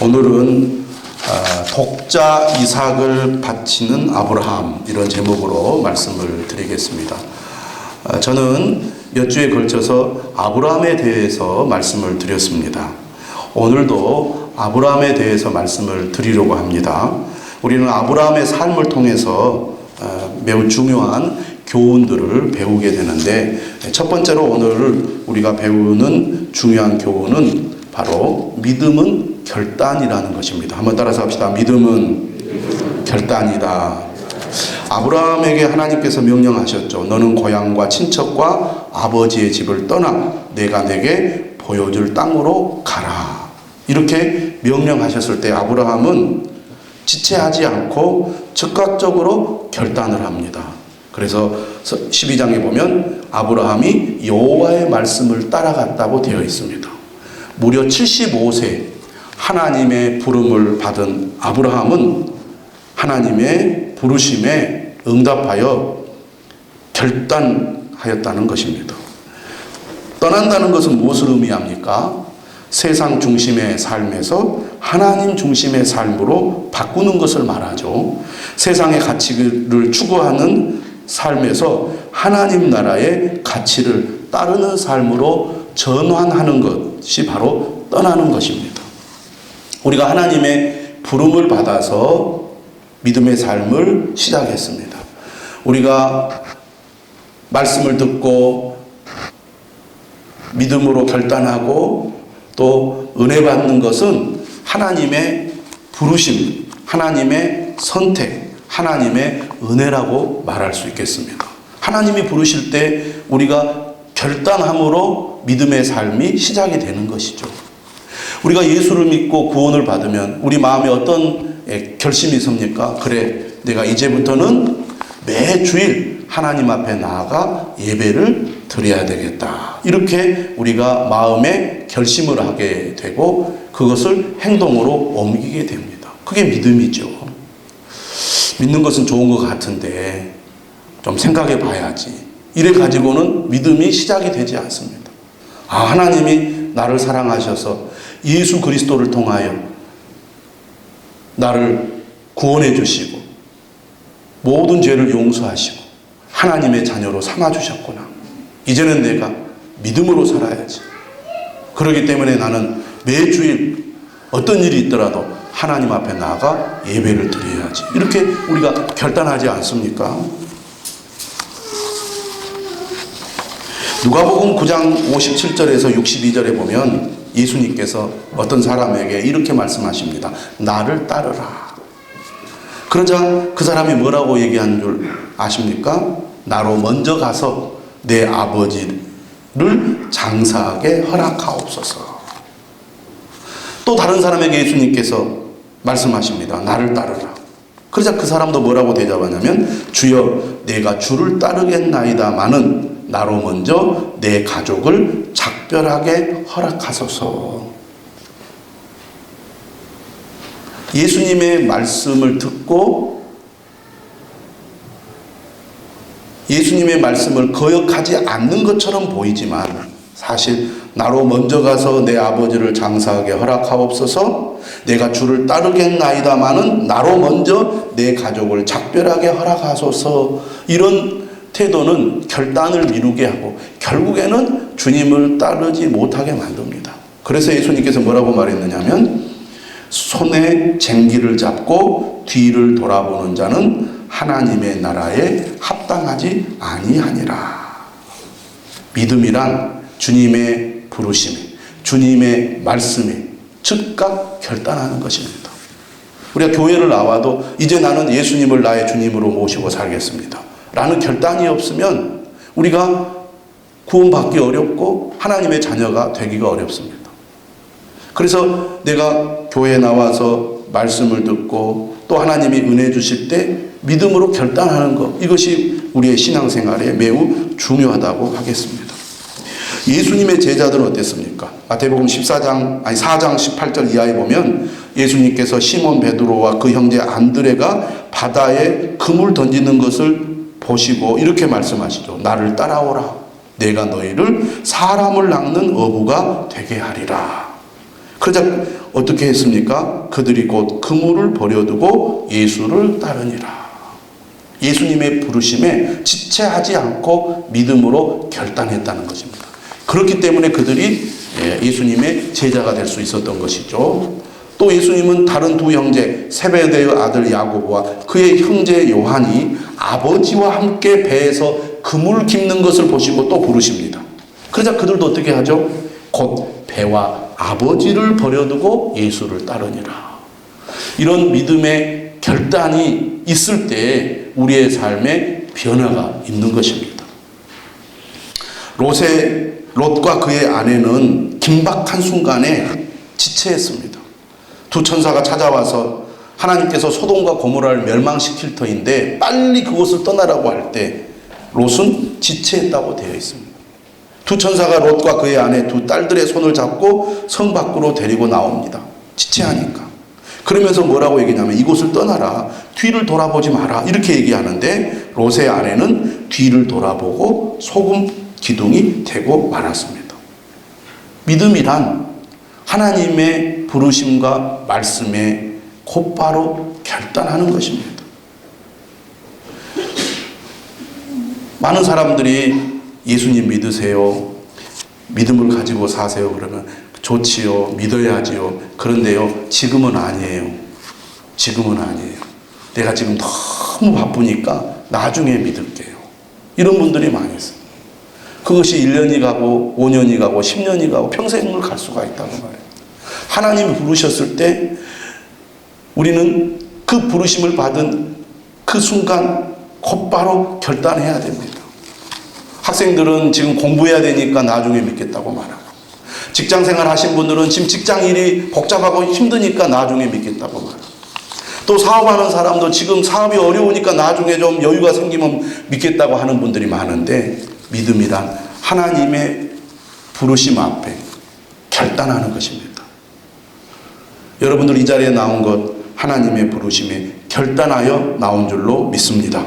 오늘은 독자 이삭을 바치는 아브라함, 이런 제목으로 말씀을 드리겠습니다. 저는 몇 주에 걸쳐서 아브라함에 대해서 말씀을 드렸습니다. 오늘도 아브라함에 대해서 말씀을 드리려고 합니다. 우리는 아브라함의 삶을 통해서 매우 중요한 교훈들을 배우게 되는데, 첫 번째로 오늘 우리가 배우는 중요한 교훈은 바로 믿음은 결단이라는 것입니다. 한번 따라서 합시다. 믿음은 결단이다. 아브라함에게 하나님께서 명령하셨죠. 너는 고향과 친척과 아버지의 집을 떠나 내가 내게 보여줄 땅으로 가라. 이렇게 명령하셨을 때 아브라함은 지체하지 않고 즉각적으로 결단을 합니다. 그래서 12장에 보면 아브라함이 여호와의 말씀을 따라갔다고 되어 있습니다. 무려 75세 하나님의 부름을 받은 아브라함은 하나님의 부르심에 응답하여 결단하였다는 것입니다. 떠난다는 것은 무엇을 의미합니까? 세상 중심의 삶에서 하나님 중심의 삶으로 바꾸는 것을 말하죠. 세상의 가치를 추구하는 삶에서 하나님 나라의 가치를 따르는 삶으로 전환하는 것이 바로 떠나는 것입니다. 우리가 하나님의 부름을 받아서 믿음의 삶을 시작했습니다. 우리가 말씀을 듣고 믿음으로 결단하고 또 은혜 받는 것은 하나님의 부르심, 하나님의 선택, 하나님의 은혜라고 말할 수 있겠습니다. 하나님이 부르실 때 우리가 결단함으로 믿음의 삶이 시작이 되는 것이죠. 우리가 예수를 믿고 구원을 받으면 우리 마음에 어떤 결심이 섭니까? 그래, 내가 이제부터는 매주일 하나님 앞에 나아가 예배를 드려야 되겠다. 이렇게 우리가 마음에 결심을 하게 되고 그것을 행동으로 옮기게 됩니다. 그게 믿음이죠. 믿는 것은 좋은 것 같은데 좀 생각해 봐야지. 이래 가지고는 믿음이 시작이 되지 않습니다. 하나님이 나를 사랑하셔서 예수 그리스도를 통하여 나를 구원해 주시고 모든 죄를 용서하시고 하나님의 자녀로 삼아주셨구나. 이제는 내가 믿음으로 살아야지. 그렇기 때문에 나는 매주일 어떤 일이 있더라도 하나님 앞에 나아가 예배를 드려야지. 이렇게 우리가 결단하지 않습니까? 누가복음 9장 57절에서 62절에 보면 예수님께서 어떤 사람에게 이렇게 말씀하십니다. 나를 따르라. 그러자 그 사람이 뭐라고 얘기한 줄 아십니까? 나로 먼저 가서 내 아버지를 장사하게 허락하옵소서. 또 다른 사람에게 예수님께서 말씀하십니다. 나를 따르라. 그러자 그 사람도 뭐라고 대답하냐면 주여 내가 주를 따르겠나이다마는 나로 먼저 내 가족을 작별하게 허락하소서. 예수님의 말씀을 듣고 예수님의 말씀을 거역하지 않는 것처럼 보이지만 사실 나로 먼저 가서 내 아버지를 장사하게 허락하옵소서. 내가 주를 따르겠나이다마는 나로 먼저 내 가족을 작별하게 허락하소서. 이런 태도는 결단을 미루게 하고 결국에는 주님을 따르지 못하게 만듭니다. 그래서 예수님께서 뭐라고 말했느냐면 손에 쟁기를 잡고 뒤를 돌아보는 자는 하나님의 나라에 합당하지 아니하니라. 믿음이란 주님의 부르심에, 주님의 말씀에 즉각 결단하는 것입니다. 우리가 교회를 나와도 이제 나는 예수님을 나의 주님으로 모시고 살겠습니다 라는 결단이 없으면 우리가 구원받기 어렵고 하나님의 자녀가 되기가 어렵습니다. 그래서 내가 교회에 나와서 말씀을 듣고 또 하나님이 은혜 주실 때 믿음으로 결단하는 것, 이것이 우리의 신앙생활에 매우 중요하다고 하겠습니다. 예수님의 제자들은 어땠습니까? 마태복음 4장 18절 이하에 보면 예수님께서 시몬 베드로와 그 형제 안드레가 바다에 금을 던지는 것을 보시고 이렇게 말씀하시죠. 나를 따라오라. 내가 너희를 사람을 낚는 어부가 되게 하리라. 그러자 어떻게 했습니까? 그들이 곧 그물을 버려두고 예수를 따르니라. 예수님의 부르심에 지체하지 않고 믿음으로 결단했다는 것입니다. 그렇기 때문에 그들이 예수님의 제자가 될 수 있었던 것이죠. 또 예수님은 다른 두 형제 세베대의 아들 야고보와 그의 형제 요한이 아버지와 함께 배에서 그물 깁는 것을 보시고 또 부르십니다. 그러자 그들도 어떻게 하죠? 곧 배와 아버지를 버려두고 예수를 따르니라. 이런 믿음의 결단이 있을 때 우리의 삶에 변화가 있는 것입니다. 롯과 그의 아내는 긴박한 순간에 지체했습니다. 두 천사가 찾아와서 하나님께서 소돔과 고모라를 멸망시킬 터인데 빨리 그곳을 떠나라고 할 때 롯은 지체했다고 되어 있습니다. 두 천사가 롯과 그의 아내 두 딸들의 손을 잡고 성 밖으로 데리고 나옵니다. 지체하니까. 그러면서 뭐라고 얘기냐면 이곳을 떠나라. 뒤를 돌아보지 마라. 이렇게 얘기하는데 롯의 아내는 뒤를 돌아보고 소금 기둥이 되고 말았습니다. 믿음이란 하나님의 부르심과 말씀에 곧바로 결단하는 것입니다. 많은 사람들이 예수님 믿으세요. 믿음을 가지고 사세요. 그러면 좋지요. 믿어야지요. 그런데요, 지금은 아니에요. 지금은 아니에요. 내가 지금 너무 바쁘니까 나중에 믿을게요. 이런 분들이 많이 있어요. 그것이 1년이 가고 5년이 가고 10년이 가고 평생을 갈 수가 있다고 말해요. 하나님이 부르셨을 때 우리는 그 부르심을 받은 그 순간 곧바로 결단해야 됩니다. 학생들은 지금 공부해야 되니까 나중에 믿겠다고 말하고, 직장생활 하신 분들은 지금 직장 일이 복잡하고 힘드니까 나중에 믿겠다고 말하고, 또 사업하는 사람도 지금 사업이 어려우니까 나중에 좀 여유가 생기면 믿겠다고 하는 분들이 많은데, 믿음이란 하나님의 부르심 앞에 결단하는 것입니다. 여러분들 이 자리에 나온 것 하나님의 부르심에 결단하여 나온 줄로 믿습니다.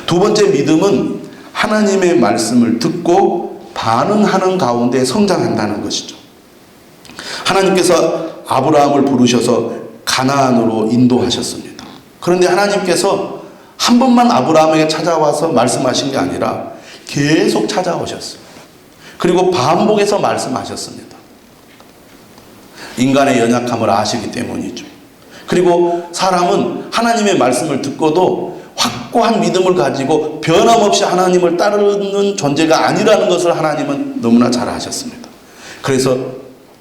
두 번째 믿음은 하나님의 말씀을 듣고 반응하는 가운데 성장한다는 것이죠. 하나님께서 아브라함을 부르셔서 가나안으로 인도하셨습니다. 그런데 하나님께서 한 번만 아브라함에게 찾아와서 말씀하신 게 아니라 계속 찾아오셨어요. 그리고 반복해서 말씀하셨습니다. 인간의 연약함을 아시기 때문이죠. 그리고 사람은 하나님의 말씀을 듣고도 확고한 믿음을 가지고 변함없이 하나님을 따르는 존재가 아니라는 것을 하나님은 너무나 잘 아셨습니다. 그래서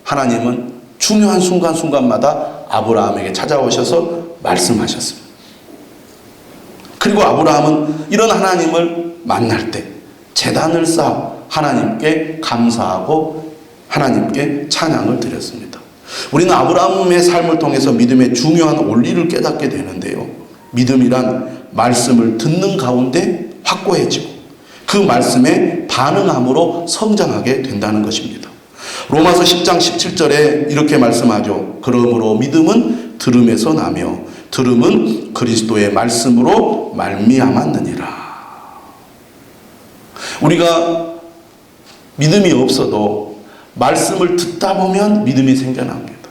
하나님은 중요한 순간순간마다 아브라함에게 찾아오셔서 말씀하셨습니다. 그리고 아브라함은 이런 하나님을 만날 때 제단을 쌓아 하나님께 감사하고 하나님께 찬양을 드렸습니다. 우리는 아브라함의 삶을 통해서 믿음의 중요한 원리를 깨닫게 되는데요. 믿음이란 말씀을 듣는 가운데 확고해지고 그 말씀에 반응함으로 성장하게 된다는 것입니다. 로마서 10장 17절에 이렇게 말씀하죠. 그러므로 믿음은 들음에서 나며 들음은 그리스도의 말씀으로 말미암았느니라. 우리가 믿음이 없어도 말씀을 듣다 보면 믿음이 생겨납니다.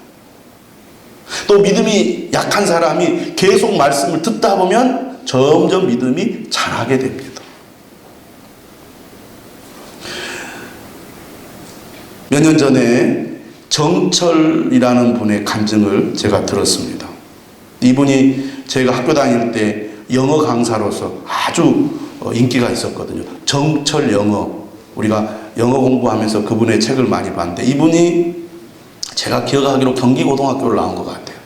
또 믿음이 약한 사람이 계속 말씀을 듣다 보면 점점 믿음이 자라게 됩니다. 몇 년 전에 정철이라는 분의 간증을 제가 들었습니다. 이분이 저희가 학교 다닐 때 영어 강사로서 아주 인기가 있었거든요. 정철 영어. 우리가 영어 공부하면서 그분의 책을 많이 봤는데 이분이 제가 기억하기로 경기고등학교를 나온 것 같아요.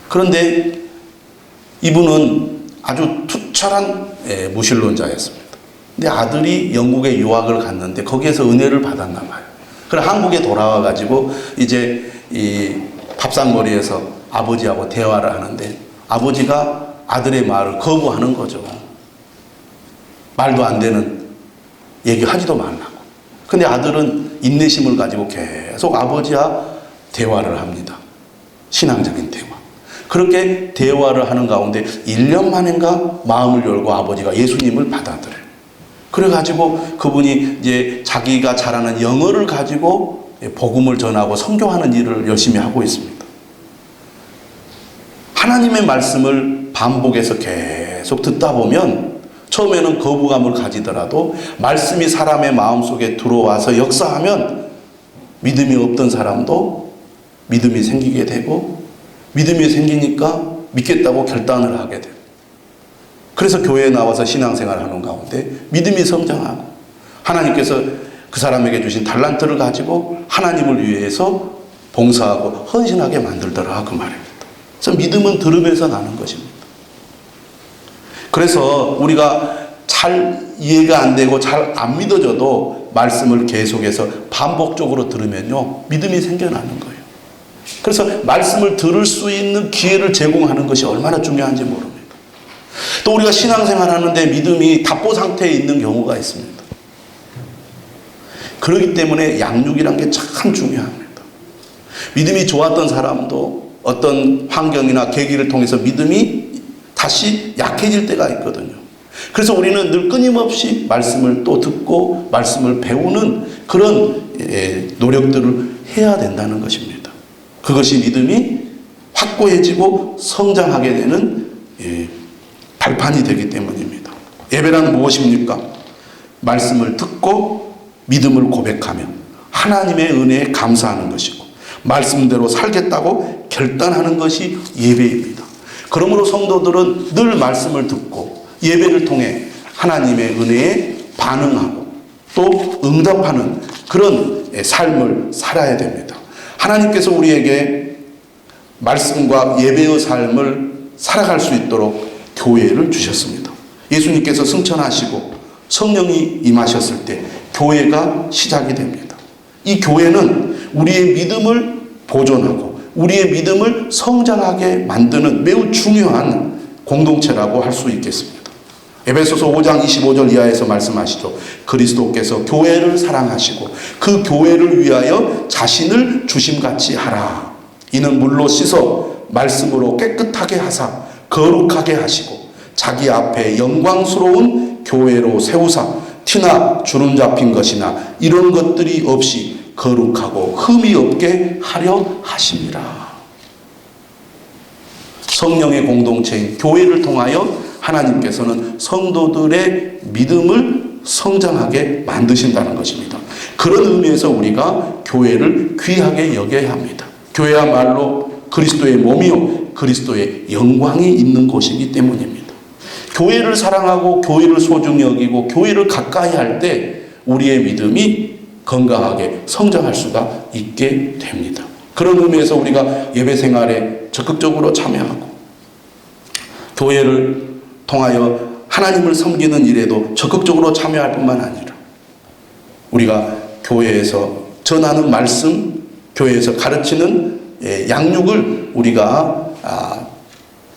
그런데 이분은 아주 투철한 무신론자였습니다. 근데 아들이 영국에 유학을 갔는데 거기에서 은혜를 받았나 봐요. 그래 한국에 돌아와 가지고 이제 이 밥상머리에서 아버지하고 대화를 하는데 아버지가 아들의 말을 거부하는 거죠. 말도 안 되는 얘기하지도 말라고. 근데 아들은 인내심을 가지고 계속 아버지와 대화를 합니다. 신앙적인 대화. 그렇게 대화를 하는 가운데 1년 만인가 마음을 열고 아버지가 예수님을 받아들여요. 그래가지고 그분이 이제 자기가 잘하는 영어를 가지고 복음을 전하고 선교하는 일을 열심히 하고 있습니다. 하나님의 말씀을 반복해서 계속 듣다 보면 처음에는 거부감을 가지더라도 말씀이 사람의 마음속에 들어와서 역사하면 믿음이 없던 사람도 믿음이 생기게 되고 믿음이 생기니까 믿겠다고 결단을 하게 돼요. 그래서 교회에 나와서 신앙생활을 하는 가운데 믿음이 성장하고 하나님께서 그 사람에게 주신 달란트를 가지고 하나님을 위해서 봉사하고 헌신하게 만들더라 그 말입니다. 그래서 믿음은 들음에서 나는 것입니다. 그래서 우리가 잘 이해가 안 되고 잘 안 믿어져도 말씀을 계속해서 반복적으로 들으면요 믿음이 생겨나는 거예요. 그래서 말씀을 들을 수 있는 기회를 제공하는 것이 얼마나 중요한지 모릅니다. 또 우리가 신앙생활 하는데 믿음이 답보 상태에 있는 경우가 있습니다. 그렇기 때문에 양육이란 게 참 중요합니다. 믿음이 좋았던 사람도 어떤 환경이나 계기를 통해서 믿음이 다시 약해질 때가 있거든요. 그래서 우리는 늘 끊임없이 말씀을 또 듣고 말씀을 배우는 그런 노력들을 해야 된다는 것입니다. 그것이 믿음이 확고해지고 성장하게 되는 발판이 되기 때문입니다. 예배란 무엇입니까? 말씀을 듣고 믿음을 고백하며 하나님의 은혜에 감사하는 것이고 말씀대로 살겠다고 결단하는 것이 예배입니다. 그러므로 성도들은 늘 말씀을 듣고 예배를 통해 하나님의 은혜에 반응하고 또 응답하는 그런 삶을 살아야 됩니다. 하나님께서 우리에게 말씀과 예배의 삶을 살아갈 수 있도록 교회를 주셨습니다. 예수님께서 승천하시고 성령이 임하셨을 때 교회가 시작이 됩니다. 이 교회는 우리의 믿음을 보존하고 우리의 믿음을 성장하게 만드는 매우 중요한 공동체라고 할 수 있겠습니다. 에베소서 5장 25절 이하에서 말씀하시죠. 그리스도께서 교회를 사랑하시고 그 교회를 위하여 자신을 주심같이 하라. 이는 물로 씻어 말씀으로 깨끗하게 하사 거룩하게 하시고 자기 앞에 영광스러운 교회로 세우사 티나 주름 잡힌 것이나 이런 것들이 없이 거룩하고 흠이 없게 하려 하심이라. 성령의 공동체인 교회를 통하여 하나님께서는 성도들의 믿음을 성장하게 만드신다는 것입니다. 그런 의미에서 우리가 교회를 귀하게 여겨야 합니다. 교회야말로 그리스도의 몸이요 그리스도의 영광이 있는 곳이기 때문입니다. 교회를 사랑하고 교회를 소중히 여기고 교회를 가까이 할 때 우리의 믿음이 건강하게 성장할 수가 있게 됩니다. 그런 의미에서 우리가 예배 생활에 적극적으로 참여하고 교회를 통하여 하나님을 섬기는 일에도 적극적으로 참여할 뿐만 아니라 우리가 교회에서 전하는 말씀, 교회에서 가르치는 양육을 우리가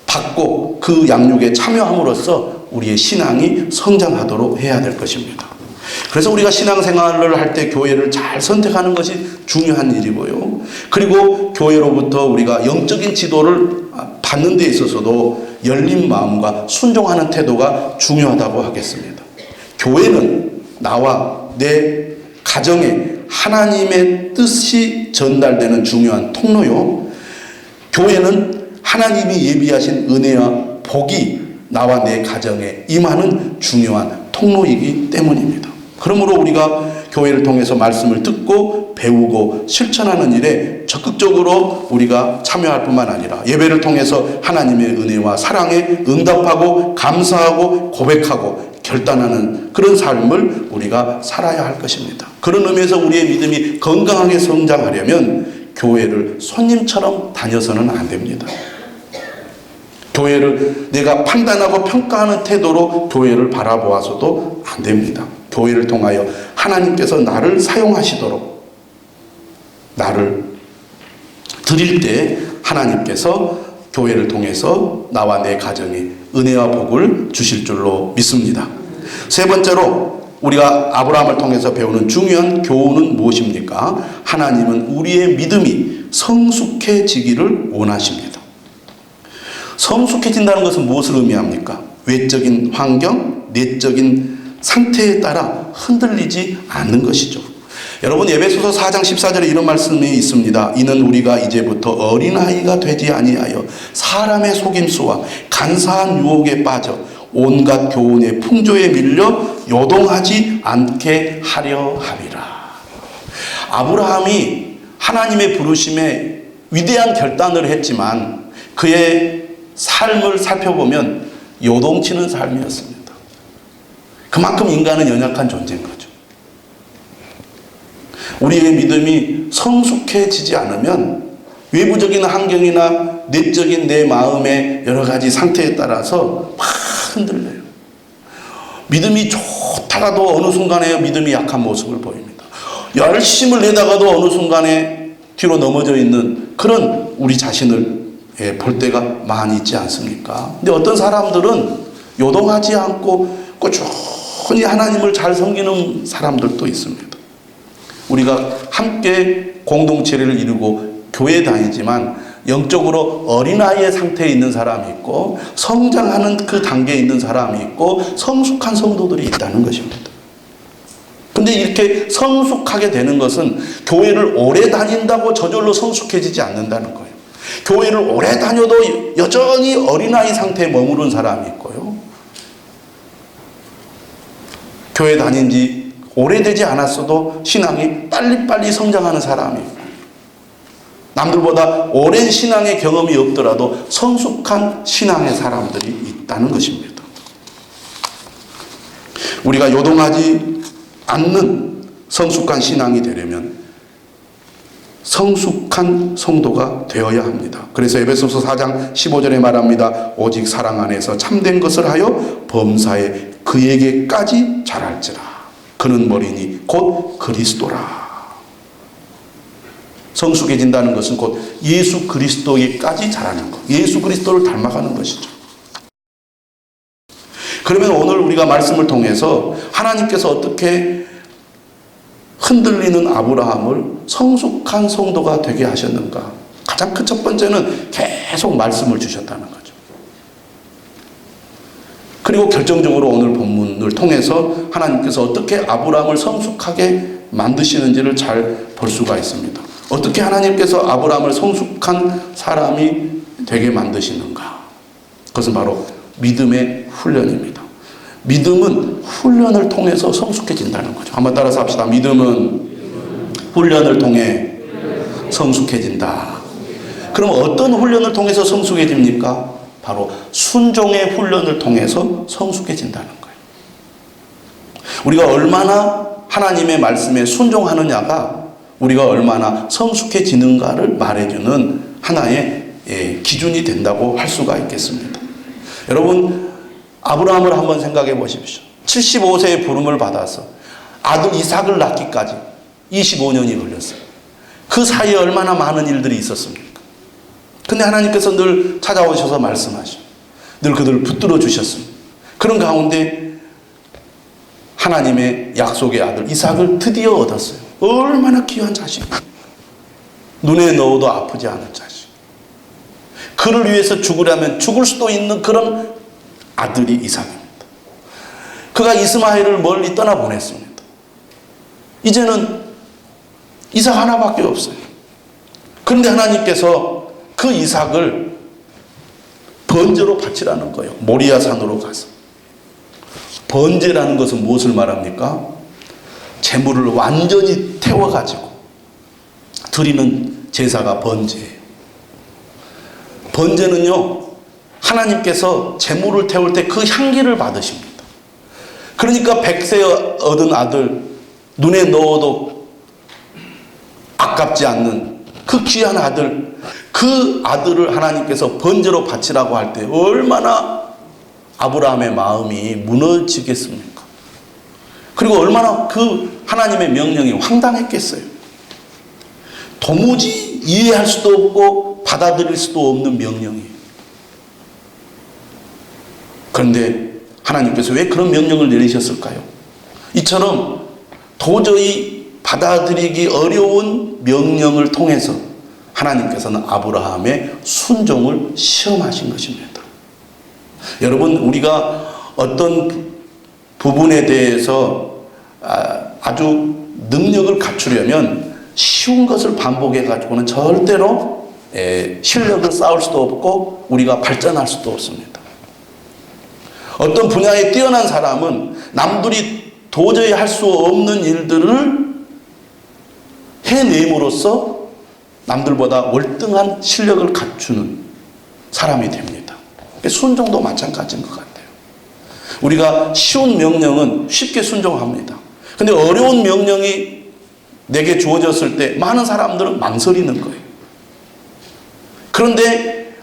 받고 그 양육에 참여함으로써 우리의 신앙이 성장하도록 해야 될 것입니다. 그래서 우리가 신앙생활을 할 때 교회를 잘 선택하는 것이 중요한 일이고요. 그리고 교회로부터 우리가 영적인 지도를 받는 데 있어서도 열린 마음과 순종하는 태도가 중요하다고 하겠습니다. 교회는 나와 내 가정에 하나님의 뜻이 전달되는 중요한 통로요. 교회는 하나님이 예비하신 은혜와 복이 나와 내 가정에 임하는 중요한 통로이기 때문입니다. 그러므로 우리가 교회를 통해서 말씀을 듣고 배우고 실천하는 일에 적극적으로 우리가 참여할 뿐만 아니라 예배를 통해서 하나님의 은혜와 사랑에 응답하고 감사하고 고백하고 결단하는 그런 삶을 우리가 살아야 할 것입니다. 그런 의미에서 우리의 믿음이 건강하게 성장하려면 교회를 손님처럼 다녀서는 안 됩니다. 교회를 내가 판단하고 평가하는 태도로 교회를 바라보아서도 안 됩니다. 교회를 통하여 하나님께서 나를 사용하시도록 나를 드릴 때 하나님께서 교회를 통해서 나와 내 가정에 은혜와 복을 주실 줄로 믿습니다. 세 번째로 우리가 아브라함을 통해서 배우는 중요한 교훈은 무엇입니까? 하나님은 우리의 믿음이 성숙해지기를 원하십니다. 성숙해진다는 것은 무엇을 의미합니까? 외적인 환경, 내적인 상태에 따라 흔들리지 않는 것이죠. 여러분, 에베소서 4장 14절에 이런 말씀이 있습니다. 이는 우리가 이제부터 어린아이가 되지 아니하여 사람의 속임수와 간사한 유혹에 빠져 온갖 교훈의 풍조에 밀려 요동하지 않게 하려 함이라. 아브라함이 하나님의 부르심에 위대한 결단을 했지만 그의 삶을 살펴보면 요동치는 삶이었습니다. 그만큼 인간은 연약한 존재인 거죠. 우리의 믿음이 성숙해지지 않으면 외부적인 환경이나 내적인 내 마음의 여러 가지 상태에 따라서 막 흔들려요. 믿음이 좋다가도 어느 순간에 믿음이 약한 모습을 보입니다. 열심을 내다가도 어느 순간에 뒤로 넘어져 있는 그런 우리 자신을 볼 때가 많이 있지 않습니까? 근데 어떤 사람들은 요동하지 않고 꾸준히 하나님을 잘 섬기는 사람들도 있습니다. 우리가 함께 공동체를 이루고 교회 다니지만 영적으로 어린아이의 상태에 있는 사람이 있고 성장하는 그 단계에 있는 사람이 있고 성숙한 성도들이 있다는 것입니다. 근데 이렇게 성숙하게 되는 것은 교회를 오래 다닌다고 저절로 성숙해지지 않는다는 거예요. 교회를 오래 다녀도 여전히 어린아이 상태에 머무른 사람이 있고요. 교회 다닌 지 오래되지 않았어도 신앙이 빨리빨리 성장하는 사람이 있고 남들보다 오랜 신앙의 경험이 없더라도 성숙한 신앙의 사람들이 있다는 것입니다. 우리가 요동하지 않는 성숙한 신앙이 되려면 성숙한 성도가 되어야 합니다. 그래서 에베소서 4장 15절에 말합니다. 오직 사랑 안에서 참된 것을 하여 범사에 그에게까지 자랄지라. 그는 머리니 곧 그리스도라. 성숙해진다는 것은 곧 예수 그리스도에까지 자라는 것. 예수 그리스도를 닮아가는 것이죠. 그러면 오늘 우리가 말씀을 통해서 하나님께서 어떻게 흔들리는 아브라함을 성숙한 성도가 되게 하셨는가? 가장 큰 첫 번째는 계속 말씀을 주셨다는 거죠. 그리고 결정적으로 오늘 본문을 통해서 하나님께서 어떻게 아브라함을 성숙하게 만드시는지를 잘 볼 수가 있습니다. 어떻게 하나님께서 아브라함을 성숙한 사람이 되게 만드시는가? 그것은 바로 믿음의 훈련입니다. 믿음은 훈련을 통해서 성숙해진다는 거죠. 한번 따라서 합시다. 믿음은 훈련을 통해 성숙해진다. 그럼 어떤 훈련을 통해서 성숙해집니까? 바로 순종의 훈련을 통해서 성숙해진다는 거예요. 우리가 얼마나 하나님의 말씀에 순종하느냐가 우리가 얼마나 성숙해지는가를 말해주는 하나의 기준이 된다고 할 수가 있겠습니다. 여러분, 아브라함을 한번 생각해 보십시오. 75세의 부름을 받아서 아들 이삭을 낳기까지 25년이 걸렸어요. 그 사이에 얼마나 많은 일들이 있었습니까? 근데 하나님께서 늘 찾아오셔서 말씀하시고 늘 그들을 붙들어 주셨습니다. 그런 가운데 하나님의 약속의 아들 이삭을 드디어 얻었어요. 얼마나 귀한 자식이에요. 눈에 넣어도 아프지 않은 자식. 그를 위해서 죽으려면 죽을 수도 있는 그런 아들이 이삭입니다. 그가 이스마엘을 멀리 떠나보냈습니다. 이제는 이삭 하나밖에 없어요. 그런데 하나님께서 그 이삭을 번제로 바치라는 거예요. 모리아 산으로 가서. 번제라는 것은 무엇을 말합니까? 재물을 완전히 태워가지고 드리는 제사가 번제예요. 번제는요, 하나님께서 재물을 태울 때 그 향기를 받으십니다. 그러니까 100세 얻은 아들, 눈에 넣어도 아깝지 않는 그 귀한 아들, 그 아들을 하나님께서 번제로 바치라고 할 때 얼마나 아브라함의 마음이 무너지겠습니까? 그리고 얼마나 그 하나님의 명령이 황당했겠어요. 도무지 이해할 수도 없고 받아들일 수도 없는 명령이에요. 그런데 하나님께서 왜 그런 명령을 내리셨을까요? 이처럼 도저히 받아들이기 어려운 명령을 통해서 하나님께서는 아브라함의 순종을 시험하신 것입니다. 여러분, 우리가 어떤 부분에 대해서 아주 능력을 갖추려면 쉬운 것을 반복해 가지고는 절대로 실력을 쌓을 수도 없고 우리가 발전할 수도 없습니다. 어떤 분야에 뛰어난 사람은 남들이 도저히 할 수 없는 일들을 해내므로써 남들보다 월등한 실력을 갖추는 사람이 됩니다. 순종도 마찬가지인 것 같아요. 우리가 쉬운 명령은 쉽게 순종합니다. 근데 어려운 명령이 내게 주어졌을 때 많은 사람들은 망설이는 거예요. 그런데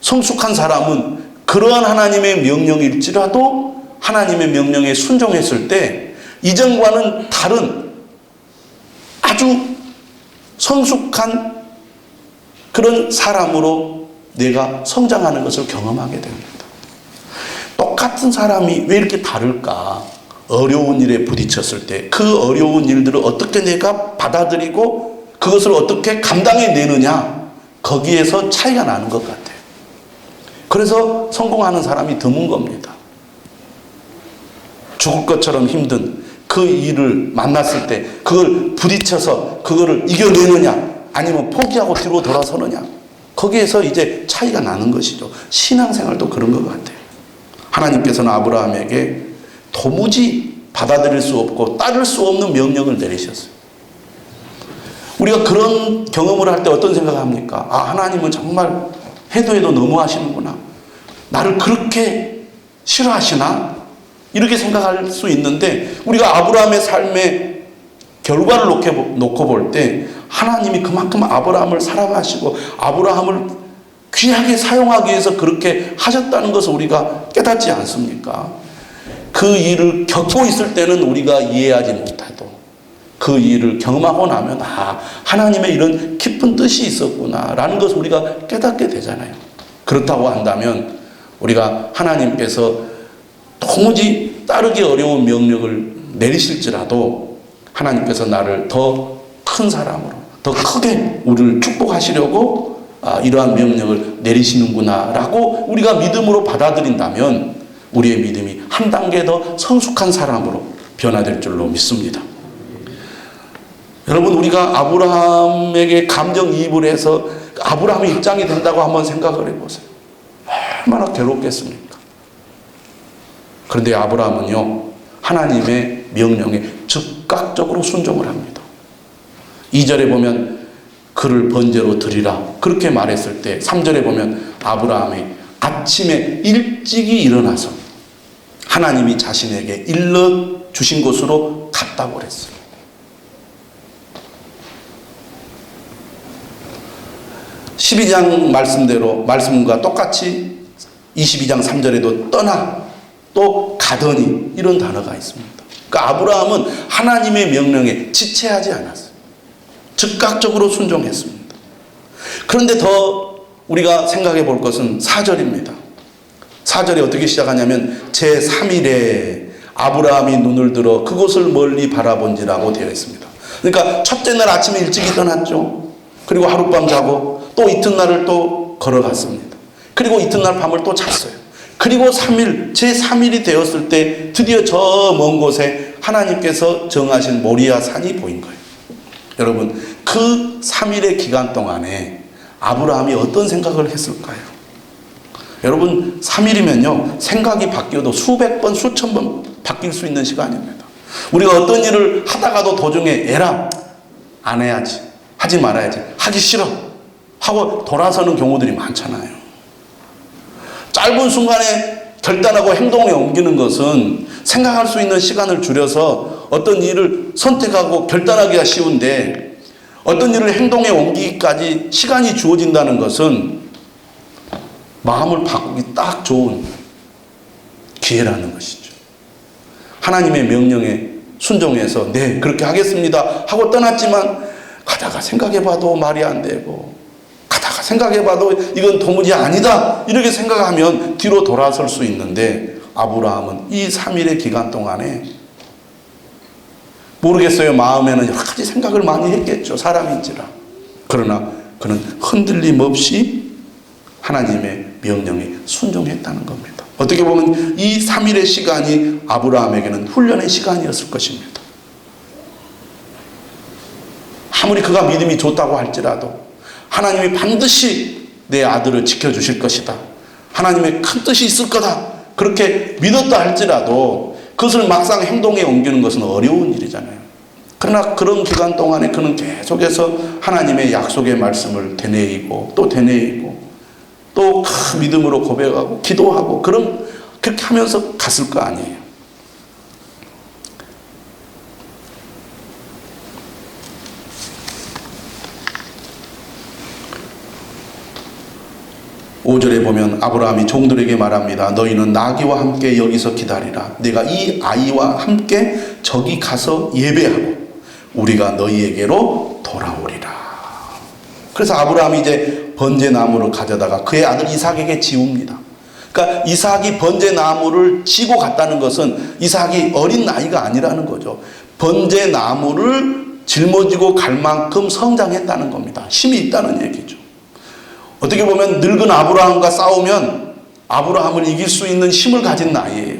성숙한 사람은 그러한 하나님의 명령일지라도 하나님의 명령에 순종했을 때 이전과는 다른 아주 성숙한 그런 사람으로 내가 성장하는 것을 경험하게 됩니다. 똑같은 사람이 왜 이렇게 다를까? 어려운 일에 부딪혔을 때 그 어려운 일들을 어떻게 내가 받아들이고 그것을 어떻게 감당해 내느냐, 거기에서 차이가 나는 것 같아요. 그래서 성공하는 사람이 드문 겁니다. 죽을 것처럼 힘든 그 일을 만났을 때 그걸 부딪혀서 그거를 이겨내느냐 아니면 포기하고 뒤로 돌아서느냐, 거기에서 이제 차이가 나는 것이죠. 신앙생활도 그런 것 같아요. 하나님께서는 아브라함에게 도무지 받아들일 수 없고 따를 수 없는 명령을 내리셨어요. 우리가 그런 경험을 할 때 어떤 생각을 합니까? 아, 하나님은 정말 해도 너무 하시는구나. 나를 그렇게 싫어하시나? 이렇게 생각할 수 있는데 우리가 아브라함의 삶의 결과를 놓고 볼 때 하나님이 그만큼 아브라함을 사랑하시고 아브라함을 귀하게 사용하기 위해서 그렇게 하셨다는 것을 우리가 깨닫지 않습니까? 그 일을 겪고 있을 때는 우리가 이해하지 못해도 그 일을 경험하고 나면 아, 하나님의 이런 깊은 뜻이 있었구나 라는 것을 우리가 깨닫게 되잖아요. 그렇다고 한다면 우리가 하나님께서 도무지 따르기 어려운 명령을 내리실지라도 하나님께서 나를 더 큰 사람으로 더 크게 우리를 축복하시려고 이러한 명령을 내리시는구나 라고 우리가 믿음으로 받아들인다면 우리의 믿음이 한 단계 더 성숙한 사람으로 변화될 줄로 믿습니다. 여러분, 우리가 아브라함에게 감정이입을 해서 아브라함의 입장이 된다고 한번 생각을 해보세요. 얼마나 괴롭겠습니까? 그런데 아브라함은요, 하나님의 명령에 즉각적으로 순종을 합니다. 2절에 보면 그를 번제로 드리라 그렇게 말했을 때 3절에 보면 아브라함이 아침에 일찍이 일어나서 하나님이 자신에게 일러주신 곳으로 갔다고 그랬어요. (12장) 말씀과 똑같이 22장 3절에도 떠나 또 가더니 이런 단어가 있습니다. 그러니까 아브라함은 하나님의 명령에 지체하지 않았어요. 즉각적으로 순종했습니다. 그런데 더 우리가 생각해 볼 것은 4절입니다. 4절이 어떻게 시작하냐면 제3일에 아브라함이 눈을 들어 그곳을 멀리 바라본지라고 되어 있습니다. 그러니까 첫째 날 아침에 일찍이 떠났죠. 그리고 하룻밤 자고 또 이튿날을 또 걸어갔습니다. 그리고 이튿날 밤을 또 잤어요. 그리고 3일, 제3일이 되었을 때 드디어 저 먼 곳에 하나님께서 정하신 모리아 산이 보인 거예요. 여러분, 그 3일의 기간 동안에 아브라함이 어떤 생각을 했을까요? 여러분, 3일이면요 생각이 바뀌어도 수백 번, 수천 번 바뀔 수 있는 시간입니다. 우리가 어떤 일을 하다가도 도중에 에라, 안 해야지, 하지 말아야지, 하기 싫어 하고 돌아서는 경우들이 많잖아요. 짧은 순간에 결단하고 행동에 옮기는 것은 생각할 수 있는 시간을 줄여서 어떤 일을 선택하고 결단하기가 쉬운데 어떤 일을 행동에 옮기기까지 시간이 주어진다는 것은 마음을 바꾸기 딱 좋은 기회라는 것이죠. 하나님의 명령에 순종해서 네, 그렇게 하겠습니다 하고 떠났지만 가다가 생각해봐도 말이 안 되고 가다가 생각해봐도 이건 도무지 아니다 이렇게 생각하면 뒤로 돌아설 수 있는데 아브라함은 이 3일의 기간 동안에 모르겠어요. 마음에는 여러 가지 생각을 많이 했겠죠. 사람인지라. 그러나 그는 흔들림 없이 하나님의 명령에 순종했다는 겁니다. 어떻게 보면 이 3일의 시간이 아브라함에게는 훈련의 시간이었을 것입니다. 아무리 그가 믿음이 좋다고 할지라도 하나님이 반드시 내 아들을 지켜주실 것이다, 하나님의 큰 뜻이 있을 거다, 그렇게 믿었다 할지라도 그것을 막상 행동에 옮기는 것은 어려운 일이잖아요. 그러나 그런 기간 동안에 그는 계속해서 하나님의 약속의 말씀을 되뇌이고 또 되뇌이고 또 큰 믿음으로 고백하고 기도하고 그렇게 하면서 갔을 거 아니에요. 5절에 보면 아브라함이 종들에게 말합니다. 너희는 나귀와 함께 여기서 기다리라. 내가 이 아이와 함께 저기 가서 예배하고 우리가 너희에게로 돌아오리라. 그래서 아브라함이 이제 번제나무를 가져다가 그의 아들 이삭에게 지웁니다. 그러니까 이삭이 번제나무를 지고 갔다는 것은 이삭이 어린 나이가 아니라는 거죠. 번제나무를 짊어지고 갈 만큼 성장했다는 겁니다. 힘이 있다는 얘기죠. 어떻게 보면 늙은 아브라함과 싸우면 아브라함을 이길 수 있는 힘을 가진 나이예요.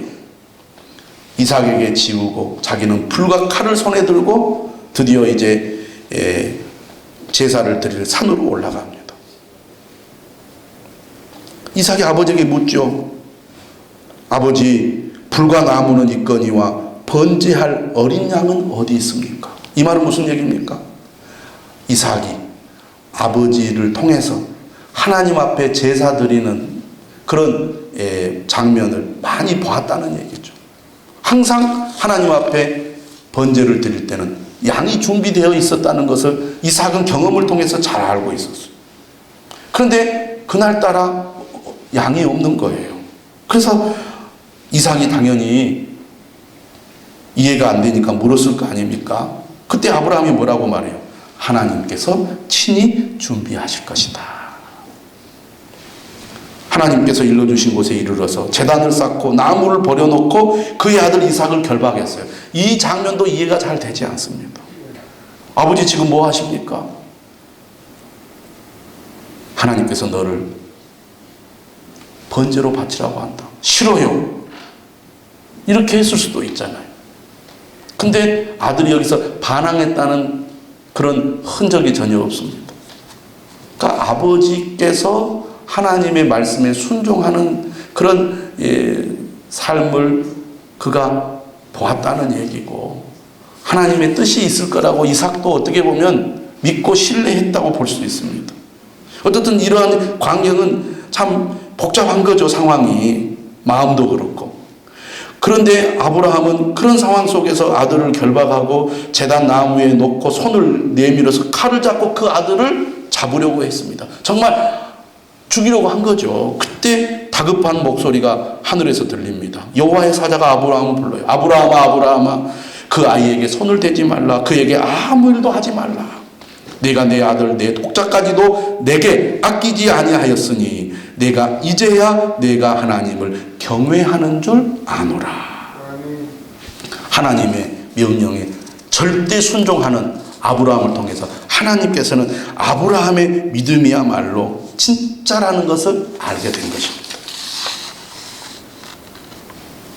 이삭에게 지우고 자기는 불과 칼을 손에 들고 드디어 이제 제사를 드릴 산으로 올라갑니다. 이삭이 아버지에게 묻죠. 아버지, 불과 나무는 있거니와 번제할 어린 양은 어디 있습니까? 이 말은 무슨 얘기입니까? 이삭이 아버지를 통해서 하나님 앞에 제사 드리는 그런 장면을 많이 보았다는 얘기죠. 항상 하나님 앞에 번제를 드릴 때는 양이 준비되어 있었다는 것을 이삭은 경험을 통해서 잘 알고 있었어요. 그런데 그날따라 양이 없는 거예요. 그래서 이삭이 당연히 이해가 안 되니까 물었을 거 아닙니까? 그때 아브라함이 뭐라고 말해요? 하나님께서 친히 준비하실 것이다. 하나님께서 일러주신 곳에 이르러서 제단을 쌓고 나무를 버려놓고 그의 아들 이삭을 결박했어요. 이 장면도 이해가 잘 되지 않습니다. 아버지 지금 뭐 하십니까? 하나님께서 너를 번제로 바치라고 한다. 싫어요. 이렇게 했을 수도 있잖아요. 근데 아들이 여기서 반항했다는 그런 흔적이 전혀 없습니다. 그러니까 아버지께서 하나님의 말씀에 순종하는 그런 삶을 그가 보았다는 얘기고, 하나님의 뜻이 있을 거라고 이삭도 어떻게 보면 믿고 신뢰했다고 볼 수 있습니다. 어쨌든 이러한 광경은 참 복잡한 거죠, 상황이. 마음도 그렇고. 그런데 아브라함은 그런 상황 속에서 아들을 결박하고 제단 나무에 놓고 손을 내밀어서 칼을 잡고 그 아들을 잡으려고 했습니다. 정말 죽이려고 한 거죠. 그때 다급한 목소리가 하늘에서 들립니다. 여호와의 사자가 아브라함을 불러요. 아브라함아, 아브라함아, 그 아이에게 손을 대지 말라. 그에게 아무 일도 하지 말라. 내가 내 아들 내 독자까지도 내게 아끼지 아니하였으니 내가 이제야 내가 하나님을 경외하는 줄 아노라. 하나님의 명령에 절대 순종하는 아브라함을 통해서 하나님께서는 아브라함의 믿음이야말로 진짜라는 것을 알게 된 것입니다.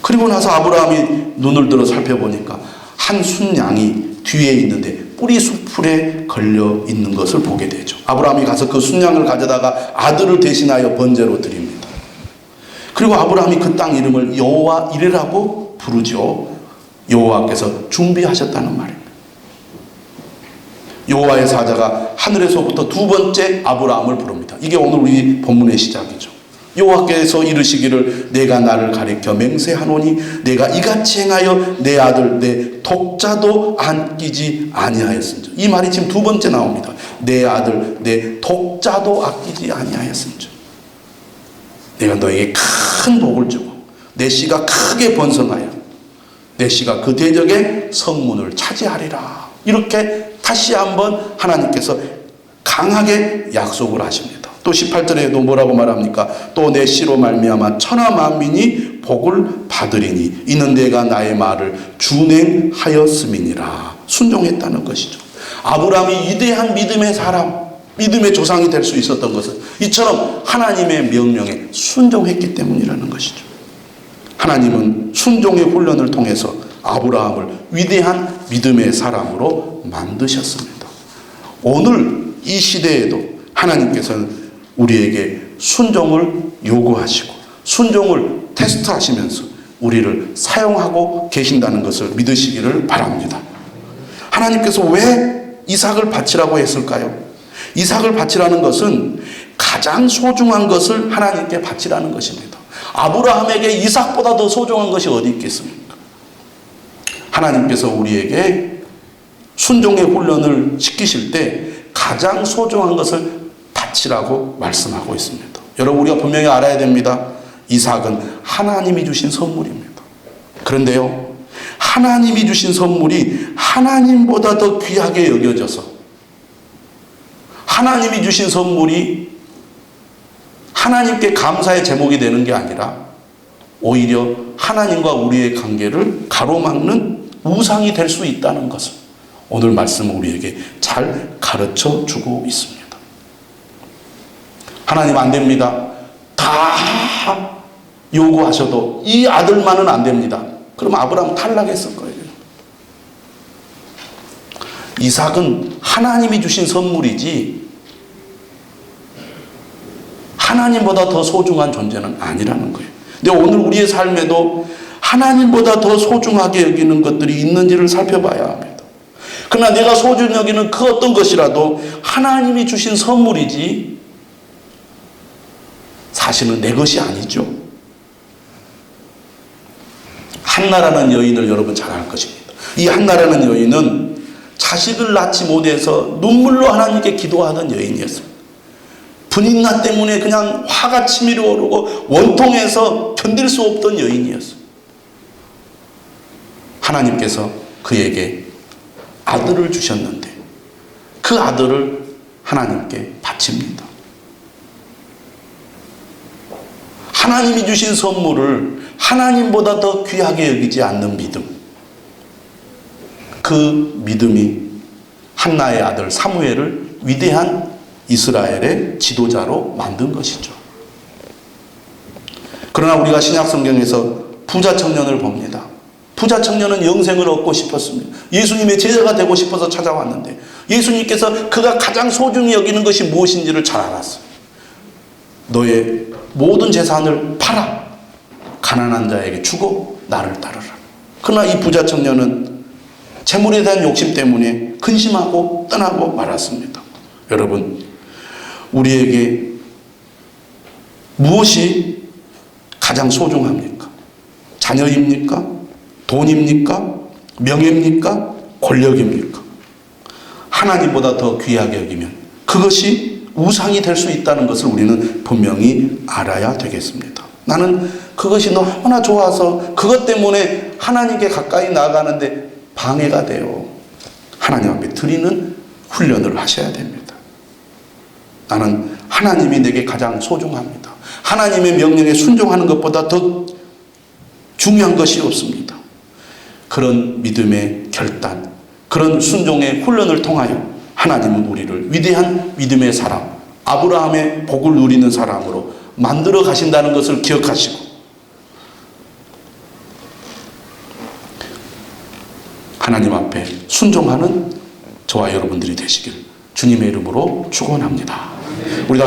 그리고 나서 아브라함이 눈을 들어 살펴보니까 한 순양이 뒤에 있는데 뿌리 수풀에 걸려 있는 것을 보게 되죠. 아브라함이 가서 그 순양을 가져다가 아들을 대신하여 번제로 드립니다. 그리고 아브라함이 그 땅 이름을 여호와 이레라고 부르죠. 여호와께서 준비하셨다는 말입니다. 여호와의 사자가 하늘에서부터 두 번째 아브라함을 부릅니다. 이게 오늘 우리 본문의 시작이죠. 여호와께서 이르시기를 내가 나를 가리켜 맹세하노니 내가 이같이 행하여 내 아들 내 독자도 아끼지 아니하였은즉. 이 말이 지금 두 번째 나옵니다. 내 아들 내 독자도 아끼지 아니하였은즉. 내가 너에게 큰 복을 주고 내 씨가 크게 번성하여 내 씨가 그 대적의 성문을 차지하리라. 이렇게 다시 한번 하나님께서 강하게 약속을 하십니다. 또 18절에도 뭐라고 말합니까? 또 내 씨로 말미암아 천하 만민이 복을 받으리니 이는 내가 나의 말을 준행하였음이니라. 순종했다는 것이죠. 아브라함이 위대한 믿음의 사람, 믿음의 조상이 될 수 있었던 것은 이처럼 하나님의 명령에 순종했기 때문이라는 것이죠. 하나님은 순종의 훈련을 통해서 아브라함을 위대한 믿음의 사람으로 만드셨습니다. 오늘 이 시대에도 하나님께서는 우리에게 순종을 요구하시고 순종을 테스트하시면서 우리를 사용하고 계신다는 것을 믿으시기를 바랍니다. 하나님께서 왜 이삭을 바치라고 했을까요? 이삭을 바치라는 것은 가장 소중한 것을 하나님께 바치라는 것입니다. 아브라함에게 이삭보다 더 소중한 것이 어디 있겠습니까? 하나님께서 우리에게 순종의 훈련을 시키실 때 가장 소중한 것을 바치라고 말씀하고 있습니다. 여러분, 우리가 분명히 알아야 됩니다. 이삭은 하나님이 주신 선물입니다. 그런데요, 하나님이 주신 선물이 하나님보다 더 귀하게 여겨져서 하나님이 주신 선물이 하나님께 감사의 제목이 되는 게 아니라 오히려 하나님과 우리의 관계를 가로막는 우상이 될 수 있다는 것을 오늘 말씀은 우리에게 잘 가르쳐 주고 있습니다. 하나님 안 됩니다. 다 요구하셔도 이 아들만은 안 됩니다. 그럼 아브라함은 탈락했을 거예요. 이삭은 하나님이 주신 선물이지 하나님보다 더 소중한 존재는 아니라는 거예요. 근데 오늘 우리의 삶에도 하나님보다 더 소중하게 여기는 것들이 있는지를 살펴봐야 합니다. 그러나 내가 소중히 여기는 그 어떤 것이라도 하나님이 주신 선물이지 사실은 내 것이 아니죠. 한나라는 여인을 여러분 잘 알 것입니다. 이 한나라는 여인은 자식을 낳지 못해서 눈물로 하나님께 기도하던 여인이었습니다. 분인나 때문에 그냥 화가 치밀어 오르고 원통해서 견딜 수 없던 여인이었습니다. 하나님께서 그에게 아들을 주셨는데 그 아들을 하나님께 바칩니다. 하나님이 주신 선물을 하나님보다 더 귀하게 여기지 않는 믿음. 그 믿음이 한나의 아들 사무엘을 위대한 이스라엘의 지도자로 만든 것이죠. 그러나 우리가 신약 성경에서 부자 청년을 봅니다. 부자 청년은 영생을 얻고 싶었습니다. 예수님의 제자가 되고 싶어서 찾아왔는데 예수님께서 그가 가장 소중히 여기는 것이 무엇인지를 잘 알았어요. 너의 모든 재산을 팔아 가난한 자에게 주고 나를 따르라. 그러나 이 부자 청년은 재물에 대한 욕심 때문에 근심하고 떠나고 말았습니다. 여러분, 우리에게 무엇이 가장 소중합니까? 자녀입니까? 돈입니까? 명예입니까? 권력입니까? 하나님보다 더 귀하게 여기면 그것이 우상이 될 수 있다는 것을 우리는 분명히 알아야 되겠습니다. 나는 그것이 너무나 좋아서 그것 때문에 하나님께 가까이 나아가는데 방해가 돼요. 하나님 앞에 드리는 훈련을 하셔야 됩니다. 나는 하나님이 내게 가장 소중합니다. 하나님의 명령에 순종하는 것보다 더 중요한 것이 없습니다. 그런 믿음의 결단, 그런 순종의 훈련을 통하여 하나님은 우리를 위대한 믿음의 사람, 아브라함의 복을 누리는 사람으로 만들어 가신다는 것을 기억하시고 하나님 앞에 순종하는 저와 여러분들이 되시길 주님의 이름으로 축원합니다. 우리 다